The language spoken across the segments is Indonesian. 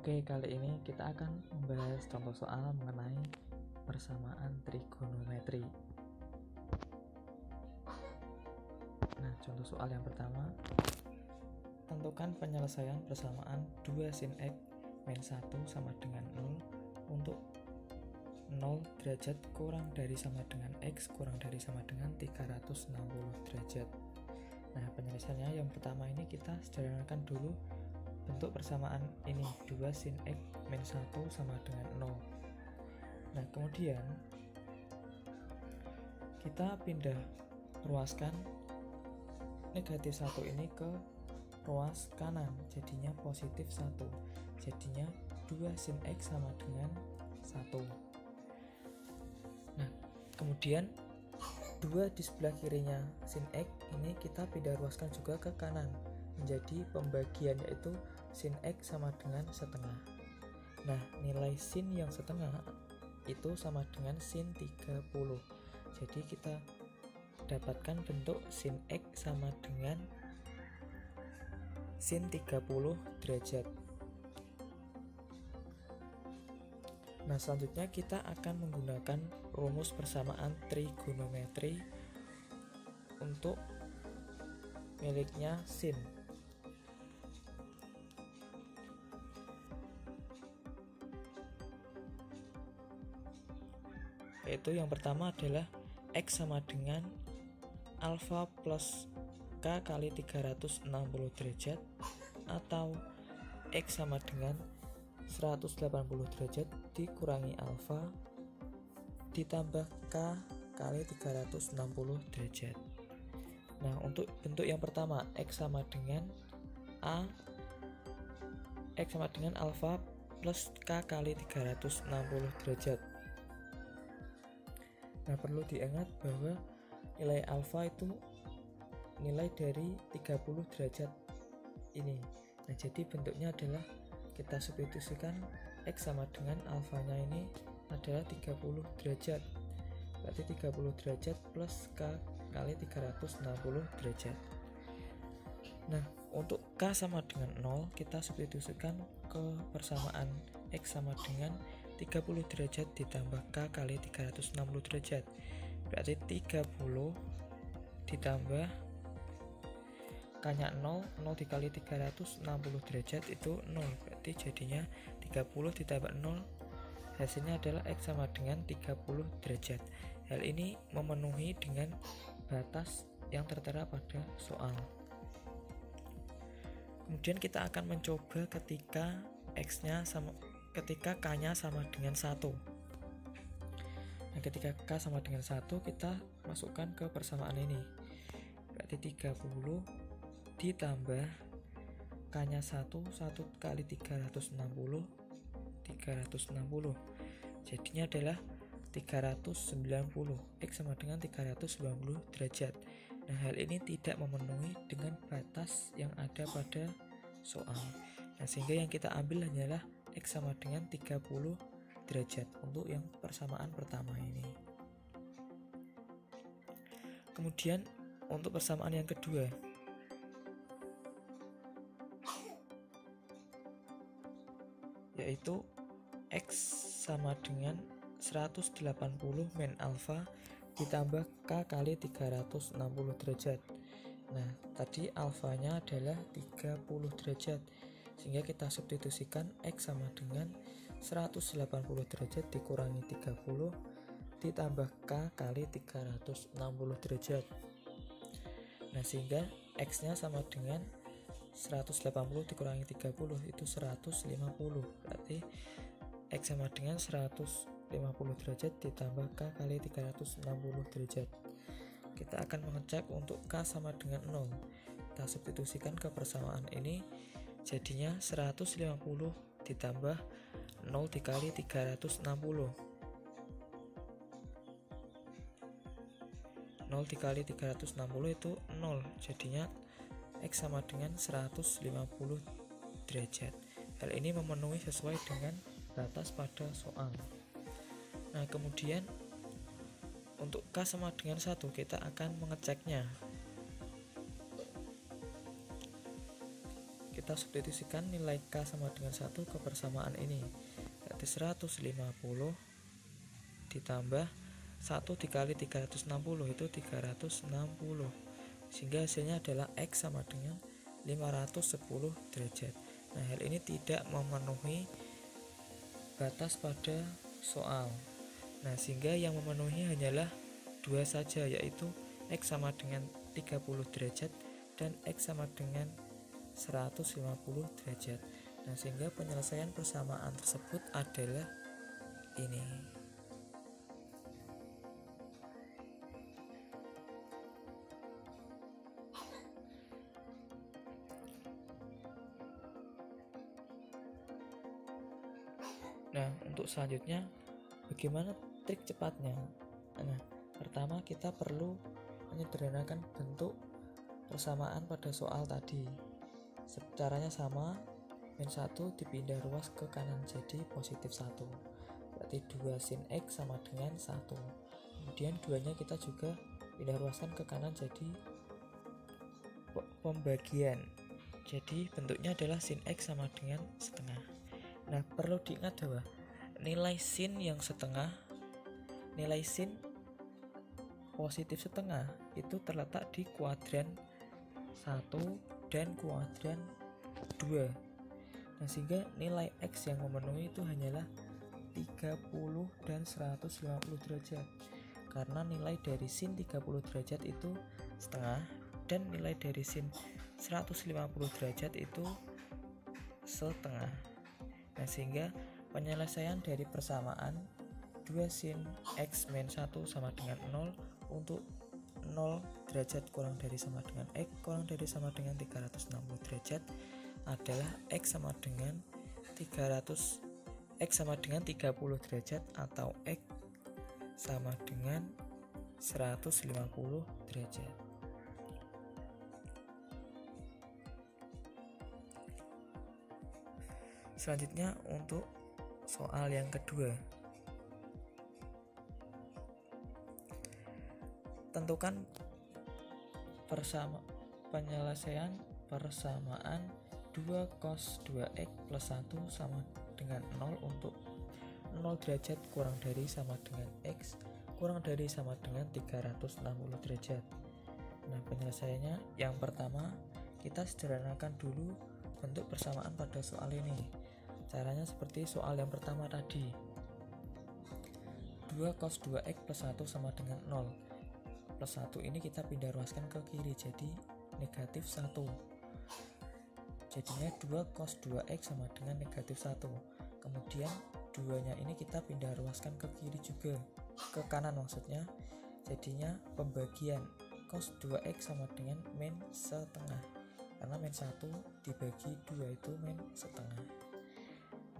Oke, kali ini kita akan membahas contoh soal mengenai persamaan trigonometri. Nah, contoh soal yang pertama, tentukan penyelesaian persamaan 2 sin X min 1 sama dengan 0 untuk 0 derajat kurang dari sama dengan X kurang dari sama dengan 360 derajat. Nah, penyelesaiannya yang pertama ini kita sederhanakan dulu bentuk persamaan ini, 2 sin X min 1 sama dengan 0. Nah, kemudian kita pindah ruaskan negatif 1 ini ke ruas kanan, jadinya positif 1, jadinya 2 sin X sama dengan 1. Nah, kemudian 2 di sebelah kirinya sin X ini kita pindah ruaskan juga ke kanan, menjadi pembagian, yaitu sin X sama dengan setengah. Nah, nilai sin yang setengah itu sama dengan sin 30. Jadi kita dapatkan bentuk sin X sama dengan sin 30 derajat. Nah, selanjutnya kita akan menggunakan rumus persamaan trigonometri untuk miliknya sin. Yaitu yang pertama adalah X sama dengan alfa plus K kali 360 derajat, atau X sama dengan 180 derajat dikurangi alfa ditambah K kali 360 derajat. Nah, untuk bentuk yang pertama X sama dengan alfa plus K kali 360 derajat. Nah, perlu diingat bahwa nilai alfa itu nilai dari 30 derajat ini. Nah, jadi bentuknya adalah kita substitusikan X sama dengan alfanya ini adalah 30 derajat. Berarti 30 derajat plus K kali 360 derajat. Nah, untuk K sama dengan 0 kita substitusikan ke persamaan X sama dengan 30 derajat ditambah K kali 360 derajat. Berarti 30 ditambah K-nya 0 dikali 360 derajat itu 0. Berarti jadinya 30 ditambah 0, hasilnya adalah X sama dengan 30 derajat. Hal ini memenuhi dengan batas yang tertera pada soal. Kemudian kita akan mencoba ketika K-nya sama dengan 1. Nah, ketika K sama dengan 1 kita masukkan ke persamaan ini. Berarti 30 ditambah K-nya 1 kali 360 jadinya adalah 390. X sama dengan 390 derajat. Nah, hal ini tidak memenuhi dengan batas yang ada pada soal. Nah, sehingga yang kita ambil hanyalah X sama dengan 30 derajat untuk yang persamaan pertama ini. Kemudian untuk persamaan yang kedua, yaitu X sama dengan 180 min alfa ditambah K kali 360 derajat. Nah, tadi alfanya adalah 30 derajat, sehingga kita substitusikan X sama dengan 180 derajat dikurangi 30 ditambah K kali 360 derajat. Nah, sehingga X-nya sama dengan 180 dikurangi 30 itu 150. Berarti X sama dengan 150 derajat ditambah K kali 360 derajat. Kita akan mengecek untuk K sama dengan 0. Kita substitusikan ke persamaan ini, jadinya 150 ditambah 0 dikali 360. 0 dikali 360 itu 0, jadinya X sama dengan 150 derajat. Hal ini memenuhi sesuai dengan batas pada soal. Nah, kemudian untuk K sama dengan 1 kita akan mengeceknya. kita substitusikan nilai K sama dengan 1 ke persamaan ini. Berarti 150 ditambah 1 dikali 360 itu 360. Sehingga hasilnya adalah X sama dengan 510 derajat. Nah, hal ini tidak memenuhi batas pada soal. Nah, sehingga yang memenuhi hanyalah dua saja, yaitu X sama dengan 30 derajat dan X sama dengan 150 derajat. Nah, sehingga penyelesaian persamaan tersebut adalah ini. Nah, untuk selanjutnya bagaimana trik cepatnya? Nah, pertama kita perlu menyederhanakan bentuk persamaan pada soal tadi. Caranya sama, min 1 dipindah ruas ke kanan jadi positif 1. Berarti 2 sin X sama dengan 1. Kemudian 2-nya kita juga pindah ruaskan ke kanan jadi pembagian. Jadi bentuknya adalah sin X sama dengan setengah. Nah, perlu diingat bahwa nilai sin yang setengah, nilai sin positif setengah itu terletak di kuadran 1 dan kuadran 2. Nah, sehingga nilai X yang memenuhi itu hanyalah 30 dan 150 derajat. Karena nilai dari sin 30 derajat itu setengah dan nilai dari sin 150 derajat itu setengah. Nah, sehingga penyelesaian dari persamaan 2 sin X min 1 sama dengan 0 untuk 0 derajat kurang dari sama dengan X kurang dari sama dengan 360 derajat adalah X sama dengan 30 derajat atau X sama dengan 150 derajat. Selanjutnya untuk soal yang kedua. Tentukan penyelesaian persamaan 2 cos 2x plus 1 sama dengan 0 untuk 0 derajat kurang dari sama dengan X kurang dari sama dengan 360 derajat. Nah, penyelesaiannya yang pertama kita sederhanakan dulu bentuk persamaan pada soal ini. Caranya seperti soal yang pertama tadi. 2 cos 2x plus 1 sama dengan 0. Plus 1 ini kita pindah ruaskan ke kiri jadi negatif 1. Jadinya 2 cos 2x sama dengan negatif 1. Kemudian 2-nya ini kita pindah ruaskan ke kiri juga, ke kanan maksudnya. Jadinya pembagian cos 2x sama dengan min setengah. Karena min 1 dibagi 2 itu min setengah.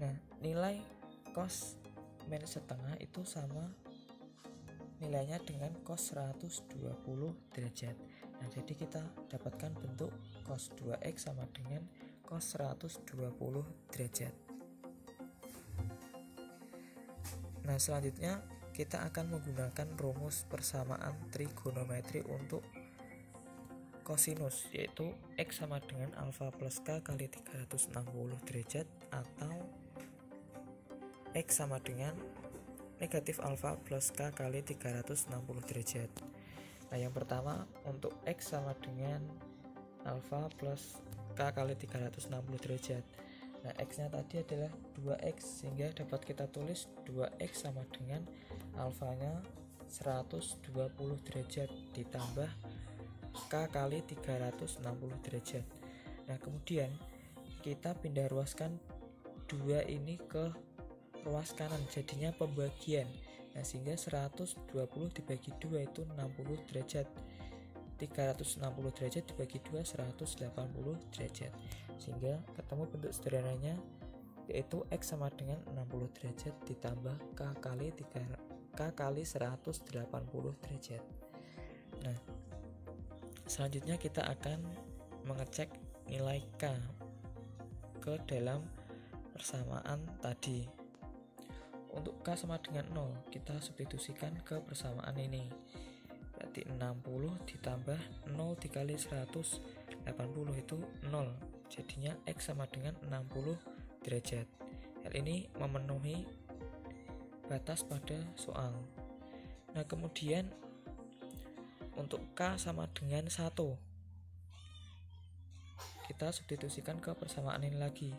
Nah, nilai cos min setengah itu sama nilainya dengan cos 120 derajat. Nah, jadi kita dapatkan bentuk cos 2x sama dengan cos 120 derajat. Nah, selanjutnya kita akan menggunakan rumus persamaan trigonometri untuk kosinus, yaitu X sama dengan alfa plus K kali 360 derajat atau X sama dengan negatif alfa plus K kali 360 derajat. Nah, yang pertama untuk X sama dengan alfa plus K kali 360 derajat. Nah, X-nya tadi adalah 2X, sehingga dapat kita tulis 2X sama dengan alfanya 120 derajat ditambah K kali 360 derajat. Nah, kemudian kita pindah ruaskan 2 ini ke ruas kanan, jadinya pembagian. Nah, sehingga 120 dibagi 2 itu 60 derajat. 360 derajat dibagi 2 180 derajat. Sehingga ketemu bentuk sederhananya, yaitu X sama dengan 60 derajat ditambah K kali 180 derajat. Nah, selanjutnya kita akan mengecek nilai K ke dalam persamaan tadi. Untuk K sama dengan 0, kita substitusikan ke persamaan ini. Berarti 60 ditambah 0 dikali 180 itu 0. jadinya X sama dengan 60 derajat. Hal ini memenuhi batas pada soal. Nah, kemudian untuk K sama dengan 1, kita substitusikan ke persamaan ini lagi.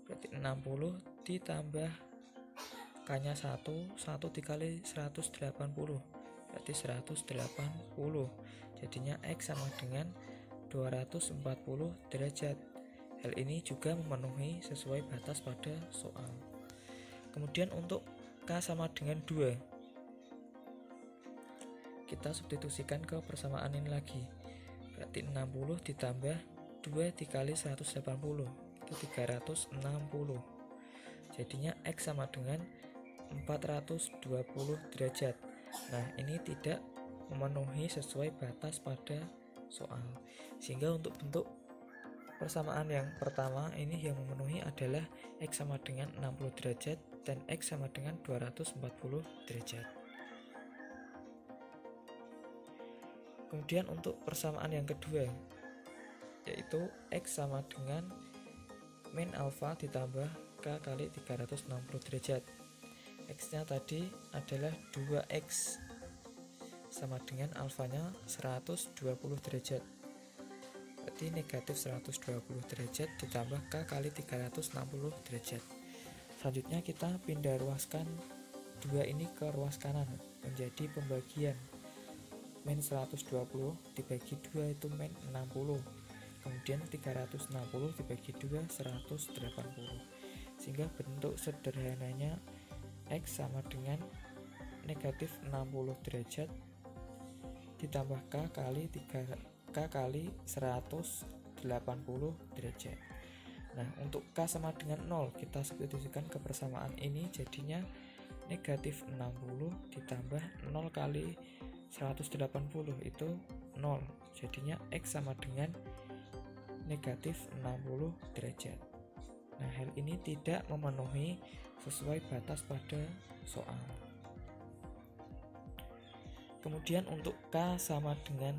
Berarti 60 ditambah K-nya 1 dikali 180, berarti 180. Jadinya X sama dengan 240 derajat. Hal ini juga memenuhi sesuai batas pada soal. Kemudian untuk K sama dengan 2, kita substitusikan ke persamaan ini lagi. Berarti 60 ditambah 2 dikali 180, itu 360. Jadinya X sama dengan 420 derajat. Nah, ini tidak memenuhi sesuai batas pada soal. Sehingga untuk bentuk persamaan yang pertama ini yang memenuhi adalah X sama dengan 60 derajat dan X sama dengan 240 derajat. Kemudian untuk persamaan yang kedua, yaitu X sama dengan min alfa ditambah K kali 360 derajat. X-nya tadi adalah 2X sama dengan alfanya 120 derajat. Berarti negatif 120 derajat ditambah K kali 360 derajat. Selanjutnya kita pindah ruaskan 2 ini ke ruas kanan menjadi pembagian. Min 120 dibagi 2 itu min 60. Kemudian 360 dibagi 2 180. Sehingga bentuk sederhananya X sama dengan negatif 60 derajat ditambah K kali 180 derajat. Nah, untuk K sama dengan 0 kita substitusikan ke persamaan ini, jadinya negatif 60 ditambah 0 kali 180 itu 0. Jadinya X sama dengan negatif 60 derajat. Nah, hal ini tidak memenuhi sesuai batas pada soal. Kemudian untuk K sama dengan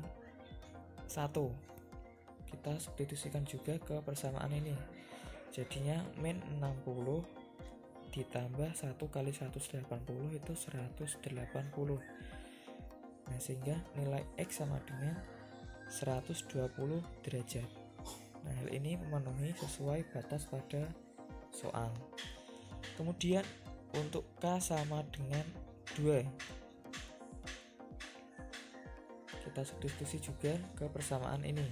1, kita substitusikan juga ke persamaan ini. Jadinya min 60 ditambah 1 kali 180 itu 180. Nah, sehingga nilai X sama dengan 120 derajat. Nah, hal ini memenuhi sesuai batas pada soal. Kemudian untuk K sama dengan 2, kita substitusi juga ke persamaan ini.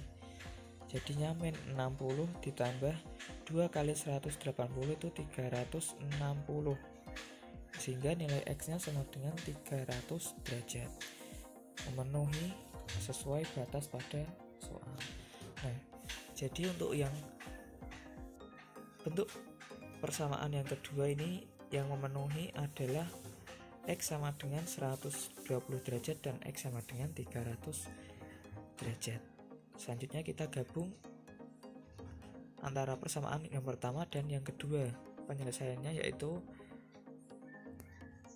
Jadinya min 60 ditambah 2 kali 180 itu 360. Sehingga nilai X-nya sama dengan 300 derajat. Memenuhi sesuai batas pada soal. Nah, jadi untuk yang bentuk persamaan yang kedua ini yang memenuhi adalah X sama dengan 120 derajat dan X sama dengan 300 derajat. Selanjutnya kita gabung antara persamaan yang pertama dan yang kedua. Penyelesaiannya yaitu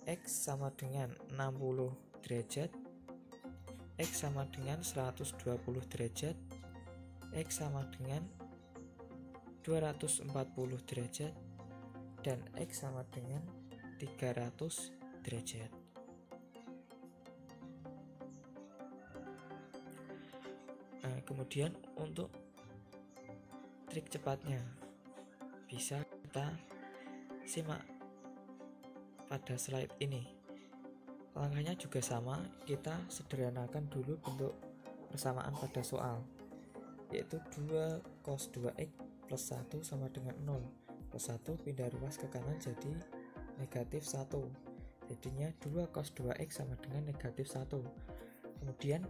X sama dengan 60 derajat, X sama dengan 120 derajat, X sama dengan 240 derajat, dan X sama dengan 300 derajat. Nah, kemudian untuk trik cepatnya bisa kita simak pada slide ini. Langkahnya juga sama, kita sederhanakan dulu bentuk persamaan pada soal, yaitu 2 cos 2x plus 1 sama dengan 0. Plus 1 pindah ruas ke kanan jadi negatif 1. Jadinya 2 cos 2x sama dengan negatif 1. Kemudian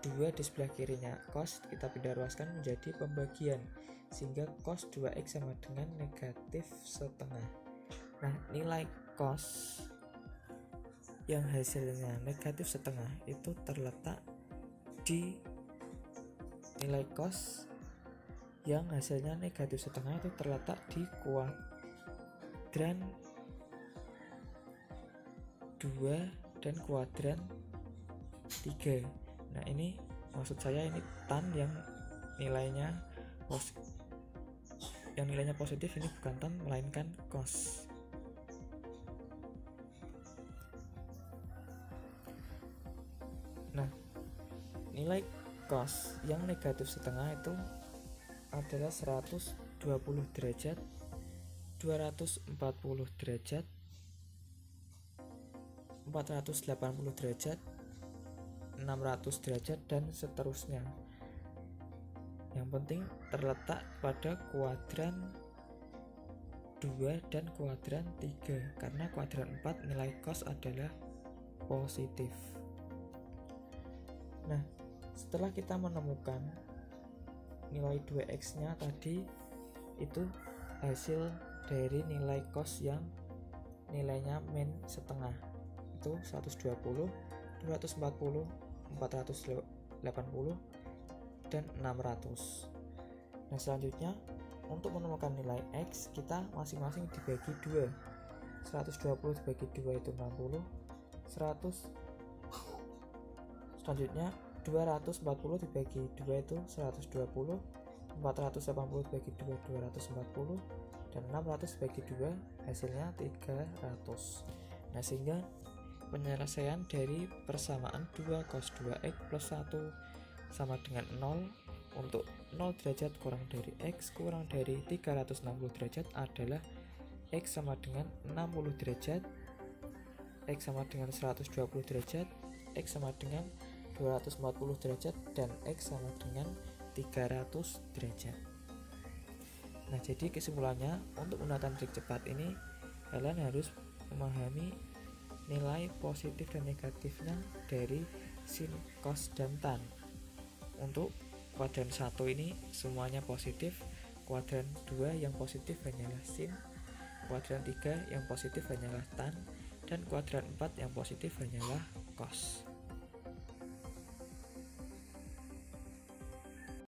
2 di sebelah kirinya cos kita pindah ruaskan menjadi pembagian, sehingga cos 2x sama dengan negatif setengah. Nah, nilai cos yang hasilnya negatif setengah itu terletak di nilai cos yang hasilnya negatif setengah itu terletak di kuadran 2 dan kuadran 3. Nah, ini maksud saya ini tan yang nilainya yang nilainya positif ini bukan tan melainkan cos. Nah, nilai cos yang negatif setengah itu adalah 120 derajat, 240 derajat, 480 derajat, 600 derajat, dan seterusnya. Yang penting terletak pada kuadran 2 dan kuadran 3, karena kuadran 4 nilai cos adalah positif. Nah, setelah kita menemukan nilai 2x nya tadi, itu hasil dari nilai cos yang nilainya min setengah, itu 120, 240, 480, dan 600. Nah, selanjutnya untuk menemukan nilai x, kita masing-masing dibagi 2. 120 dibagi 2 itu 60, 100. Selanjutnya 240 dibagi 2 itu 120, 480 dibagi 2 240, dan 600 dibagi 2 hasilnya 300. Nah, sehingga penyelesaian dari persamaan 2 cos 2x plus 1 sama dengan 0 untuk 0 derajat kurang dari x kurang dari 360 derajat adalah x sama dengan 60 derajat, x sama dengan 120 derajat, x sama dengan 240 derajat, dan x sama dengan 300 derajat. Nah, jadi kesimpulannya untuk menggunakan trik cepat ini kalian harus memahami nilai positif dan negatifnya dari sin, cos, dan tan. Untuk kuadran 1 ini semuanya positif, kuadran 2 yang positif hanyalah sin, kuadran 3 yang positif hanyalah tan, dan kuadran 4 yang positif hanyalah cos.